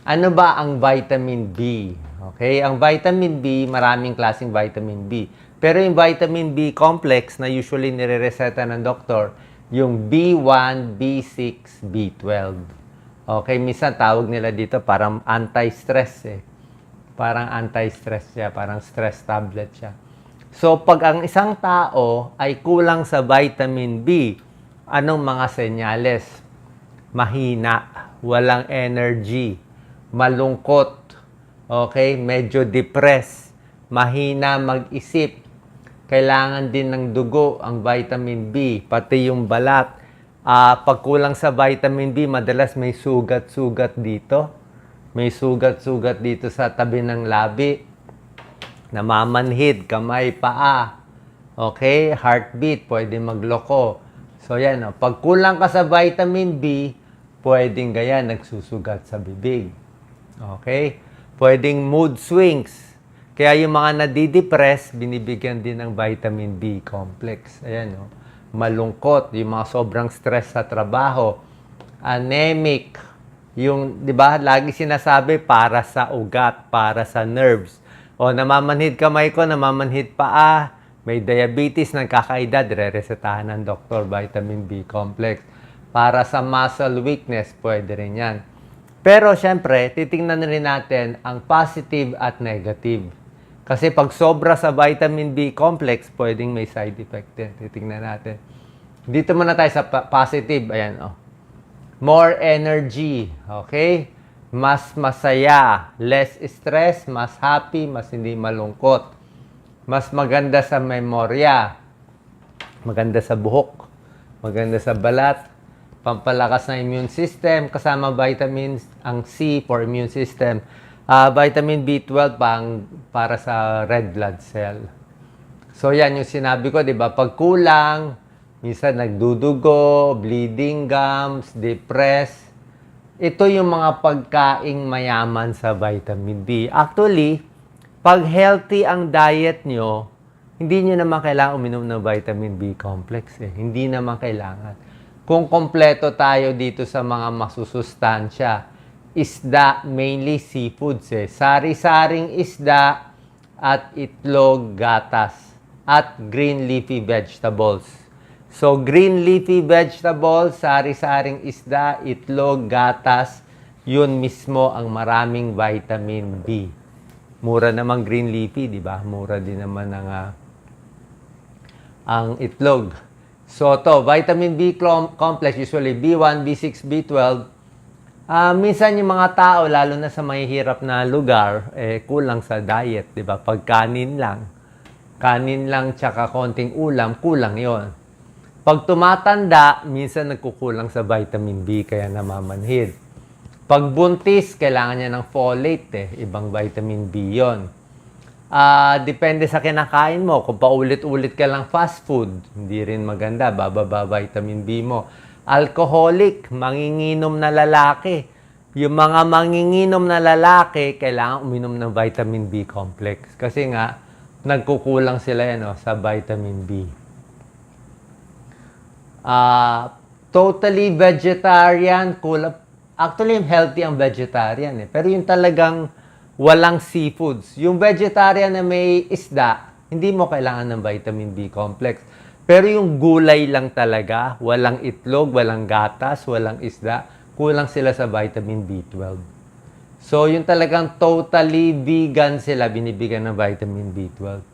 Ano ba ang vitamin B? Okay, ang vitamin B, maraming klaseng vitamin B. Pero yung vitamin B complex na usually nire-reseta ng doktor, yung B1, B6, B12. Okay, minsan tawag nila dito parang anti-stress eh. Parang anti-stress siya, parang stress tablet siya. So, pag ang isang tao ay kulang sa vitamin B, anong mga senyales? Mahina, walang energy, malungkot, okay, medyo depressed, mahina mag-isip, kailangan din ng dugo ang vitamin B, pati yung balat. Pag kulang sa vitamin B, madalas may sugat-sugat dito. May sugat-sugat dito sa tabi ng labi. Namamanhid, kamay, paa. Okay? Heartbeat, pwede magloko. So, yan. Oh. Pag kulang ka sa vitamin B, pwedeng ganyan, nagsusugat sa bibig. Okay? Pwedeng mood swings. Kaya yung mga nadidepress, binibigyan din ng vitamin B complex. Ayan, oh. Malungkot, yung mga sobrang stress sa trabaho. Anemic, yung, di ba, lagi sinasabi para sa ugat, para sa nerves. O, namamanhid kamay ko, namamanhid paa, may diabetes ng kakaedad, re-resetahan ng doktor, vitamin B complex. Para sa muscle weakness, pwede rin yan. Pero, syempre, titingnan rin natin ang positive at negative. Kasi pag sobra sa vitamin B complex, pwedeng may side effect din. Titingnan natin. Dito muna tayo sa positive. Ayan, oh. More energy, okay? Mas masaya, less stress, mas happy, mas hindi malungkot. Mas maganda sa memorya, maganda sa buhok, maganda sa balat, pampalakas ng immune system, kasama vitamins, ang C for immune system. Vitamin B12 para sa red blood cell. So yan yung sinabi ko, di ba? Pag kulang, minsan nagdudugo, bleeding gums, depressed. Ito yung mga pagkaing mayaman sa vitamin B. Actually, pag healthy ang diet nyo, hindi nyo naman kailangan uminom ng vitamin B complex. Hindi naman kailangan. Kung kompleto tayo dito sa mga masusustansya, isda, mainly seafoods. Sari-saring isda at itlog, gatas, at green leafy vegetables. So, green leafy vegetables, sari-saring isda, itlog, gatas, yun mismo ang maraming vitamin B. Mura naman green leafy, di ba? Mura din naman ang itlog. So, vitamin B complex, usually B1, B6, B12. Minsan yung mga tao, lalo na sa mahihirap na lugar, kulang sa diet, di ba? Pag kanin lang tsaka konting ulam, kulang yon. Pag tumatanda, minsan nagkukulang sa vitamin B, kaya namamanhid. Pag buntis, kailangan niya ng folate, ibang vitamin B yon. Depende sa kinakain mo. Kung paulit-ulit ka lang fast food, hindi rin maganda, bababa vitamin B mo. Alcoholic, manginginom na lalaki. Yung mga manginginom na lalaki, kailangan uminom ng vitamin B complex. Kasi nga, nagkukulang sila sa vitamin B. Totally vegetarian, actually healthy ang vegetarian pero yung talagang walang seafoods. Yung vegetarian na may isda, hindi mo kailangan ng vitamin B complex. Pero yung gulay lang talaga, walang itlog, walang gatas, walang isda, kulang sila sa vitamin B12. So, yung talagang totally vegan sila, binibigyan ng vitamin B12.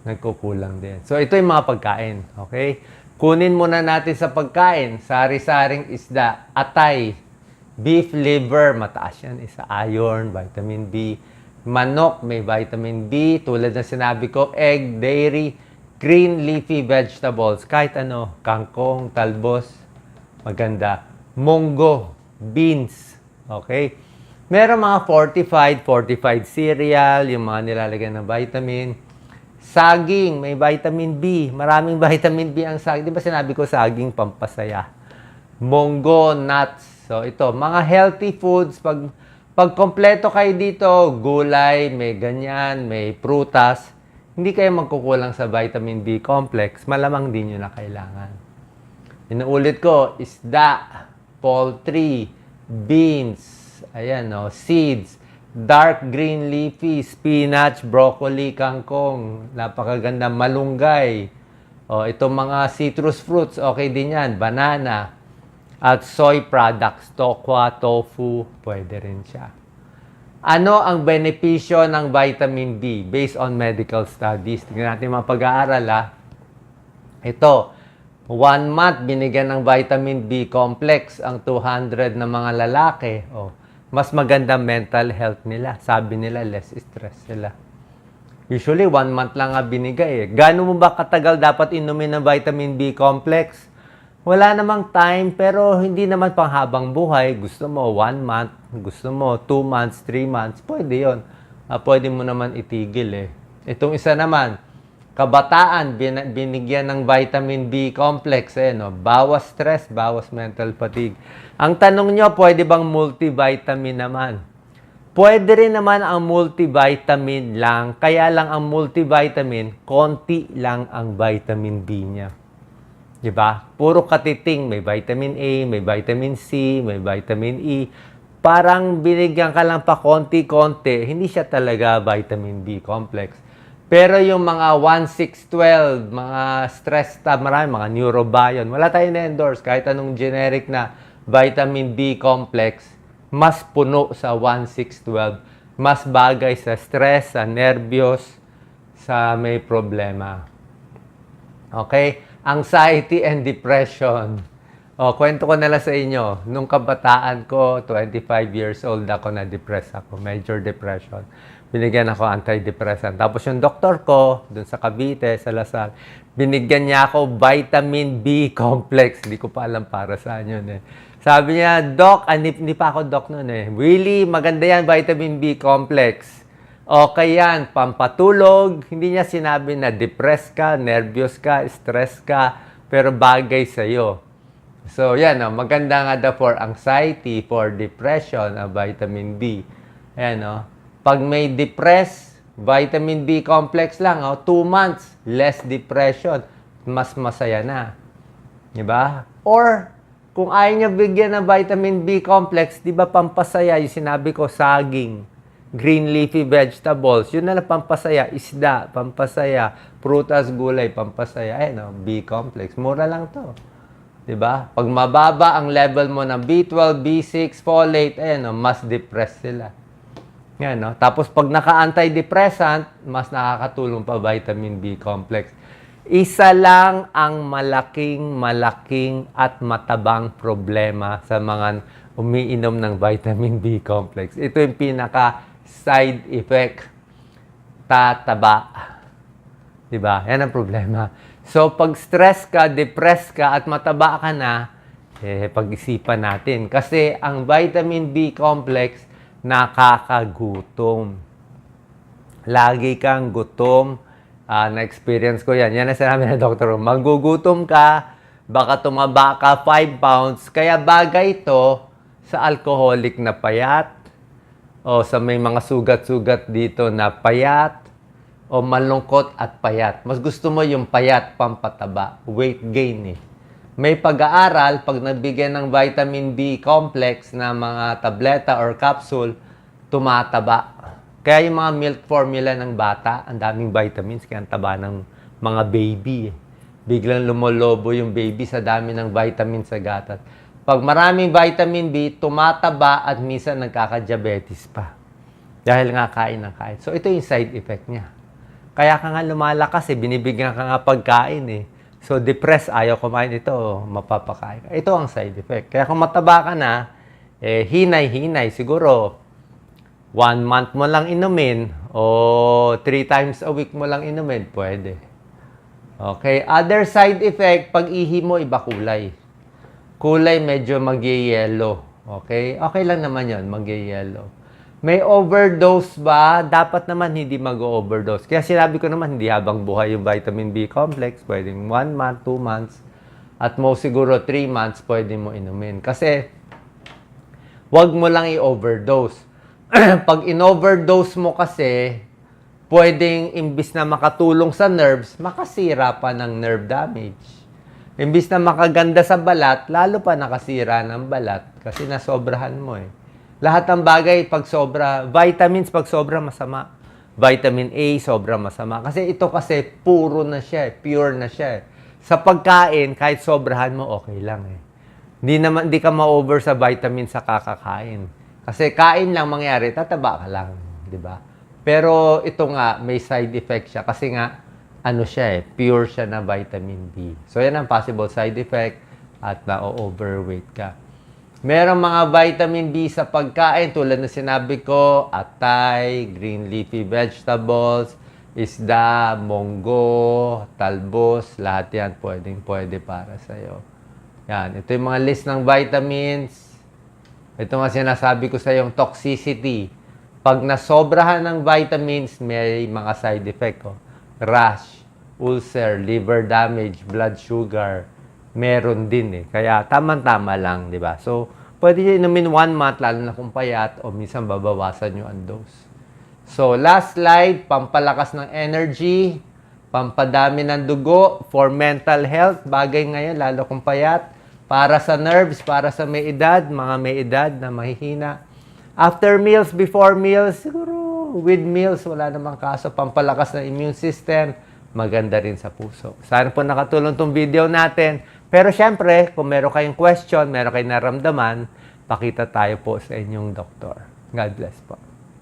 Nagkukulang din. So, ito yung mga pagkain. Okay? Kunin muna natin sa pagkain, sari-saring isda, atay, beef liver, mataas yan, isa iron, vitamin B. Manok, may vitamin B, tulad ng sinabi ko, egg, dairy, green leafy vegetables, kahit ano, kangkong, talbos, maganda. Munggo, beans, okay? Meron mga fortified cereal, yung mga nilalagyan ng vitamin. Saging, may vitamin B. Maraming vitamin B ang saging. Di ba sinabi ko saging pampasaya? Munggo, nuts. So ito, mga healthy foods. Pag kompleto kayo dito, gulay, may ganyan, may prutas, hindi kayo magkukulang sa vitamin B complex. Malamang din nyo na kailangan. Inuulit ko, isda, poultry, beans, nuts. Ayan, no? Seeds. Dark green leafy, spinach, broccoli, kangkong. Napakaganda. Malunggay. O, itong mga citrus fruits, okay din yan. Banana. At soy products, tokwa, tofu, pwede rin siya. Ano ang benepisyo ng vitamin B based on medical studies? Tingnan natin mga pag-aaral, ha. Ito, 1 month binigyan ng vitamin B complex ang 200 na mga lalaki. Oh, mas maganda mental health nila. Sabi nila, less stress sila. Usually, 1 month lang nga binigay. Gaano mo ba katagal dapat inumin ng vitamin B complex? Wala namang time, pero hindi naman panghabang buhay. Gusto mo 1 month, gusto mo 2 months, 3 months, pwede yun. Pwede mo naman itigil eh. Itong isa naman, kabataan, binigyan ng vitamin B complex. No? Bawas stress, bawas mental fatigue. Ang tanong nyo, pwede bang multivitamin naman? Pwede rin naman ang multivitamin lang. Kaya lang ang multivitamin, konti lang ang vitamin B niya. Diba? Puro katiting. May vitamin A, may vitamin C, may vitamin E. Parang binigyan ka lang pa konti-konti. Hindi siya talaga vitamin B complex. Pero yung mga 1,6,12, mga stress tab, marami, mga neurobion, wala tayong na-endorse. Kahit anong generic na vitamin B complex, mas puno sa 1,6,12. Mas bagay sa stress, sa nervyos, sa may problema. Okay? Anxiety and depression. Kwento ko nila sa inyo. Nung kabataan ko, 25 years old ako, na-depress ako. Major depression. Binigyan ako antidepressant. Tapos yung doktor ko, dun sa Cavite, sa Lasal, binigyan niya ako vitamin B complex. Hindi ko pa alam para saan yun eh. Sabi niya, Doc, hindi pa ako doc nun eh. Really, maganda yan, vitamin B complex. Okay yan, pampatulog. Hindi niya sinabi na depressed ka, nervyos ka, stress ka, pero bagay sa'yo. So, yan, maganda nga daw for anxiety, for depression, vitamin B. Ayan, pag may depressed, vitamin B complex lang, 2 months, less depression, mas masaya na. Diba? Or, kung ayaw niya bigyan ng vitamin B complex, di ba pampasaya, yung sinabi ko, saging, green leafy vegetables, yun na lang pampasaya, isda, pampasaya, prutas, gulay, pampasaya. Ayan, B complex. Mura lang to. Diba? Pag mababa ang level mo ng B12, B6, folate, ayan, mas depressed sila. Yan, no? Tapos pag naka-antidepressant, mas nakakatulong pa vitamin B complex. Isa lang ang malaking at matabang problema sa mga umiinom ng vitamin B complex. Ito yung pinaka-side effect. Tataba. Diba? Yan ang problema. So, pag stress ka, depressed ka, at mataba ka na, pag-isipan natin. Kasi ang vitamin B complex, nakakagutom. Lagi kang gutom. Na-experience ko yan. Yan ang sinabi ng doktor. Magugutom ka, baka tumaba ka 5 pounds. Kaya bagay ito sa alcoholic na payat, o sa may mga sugat-sugat dito na payat, o malungkot at payat. Mas gusto mo yung payat, pampataba, weight gain eh. May pag-aaral, pag nagbigyan ng vitamin B complex na mga tableta or capsule, tumataba. Kaya yung mga milk formula ng bata, ang daming vitamins, kaya ang taba ng mga baby eh. Biglang lumolobo yung baby sa dami ng vitamin sa gatas. Pag maraming vitamin B, tumataba at minsan nagkaka-diabetes pa. Dahil nga kain ng kain. So ito yung side effect niya. Kaya ka nga lumalakas eh, binibigyan ka nga pagkain eh. So depressed, ayaw kumain ito, mapapakain ka. Ito ang side effect. Kaya kung mataba ka na, hinay-hinay, siguro 1 month mo lang inumin o 3 times a week mo lang inumin, pwede. Okay, other side effect, pag ihi mo, iba kulay. Kulay medyo mag-yellow. Okay? Okay lang naman yon, mag-yellow. May overdose ba? Dapat naman hindi mag-overdose. Kaya sinabi ko naman, hindi habang buhay yung vitamin B complex. Pwedeng 1 month, 2 months. At most siguro 3 months, pwede mo inumin. Kasi, wag mo lang i-overdose. Pag in-overdose mo kasi, pwedeng imbis na makatulong sa nerves, makasira pa ng nerve damage. Imbis na makaganda sa balat, lalo pa nakasira ng balat kasi nasobrahan mo eh. Lahat ng bagay pag sobra, vitamins pag sobra masama. Vitamin A sobra masama. Kasi ito kasi puro na siya, pure na siya. Sa pagkain, kahit sobrahan mo, okay lang eh. Hindi ka ma-over sa vitamin sa kakakain. Kasi kain lang mangyari, tataba ka lang, di ba? Pero ito nga, may side effect siya kasi nga, ano siya eh, pure siya na vitamin B. So yan ang possible side effect at na-overweight ka. Merong mga vitamin B sa pagkain tulad ng sinabi ko, atay, green leafy vegetables, isda, monggo, talbos, lahat yan pwede para sa'yo. Yan, ito yung mga list ng vitamins. Ito nga sinasabi ko sa yung toxicity. Pag nasobrahan ng vitamins, may mga side effect. Oh. Rash, ulcer, liver damage, blood sugar. Meron din eh. Kaya tama-tama lang, di ba? So, pwede nyo inumin 1 month, lalo na kung payat, o minsan babawasan nyo ang dose. So, last slide, pampalakas ng energy, pampadami ng dugo, for mental health, bagay ngayon, lalo kung payat. Para sa nerves, para sa may edad, mga may edad na mahihina. After meals, before meals, siguro with meals, wala namang kaso. Pampalakas ng immune system, maganda rin sa puso. Sana po nakatulong tong video natin. Pero syempre, kung meron kayong question, meron kayong naramdaman, pakita tayo po sa inyong doktor. God bless po.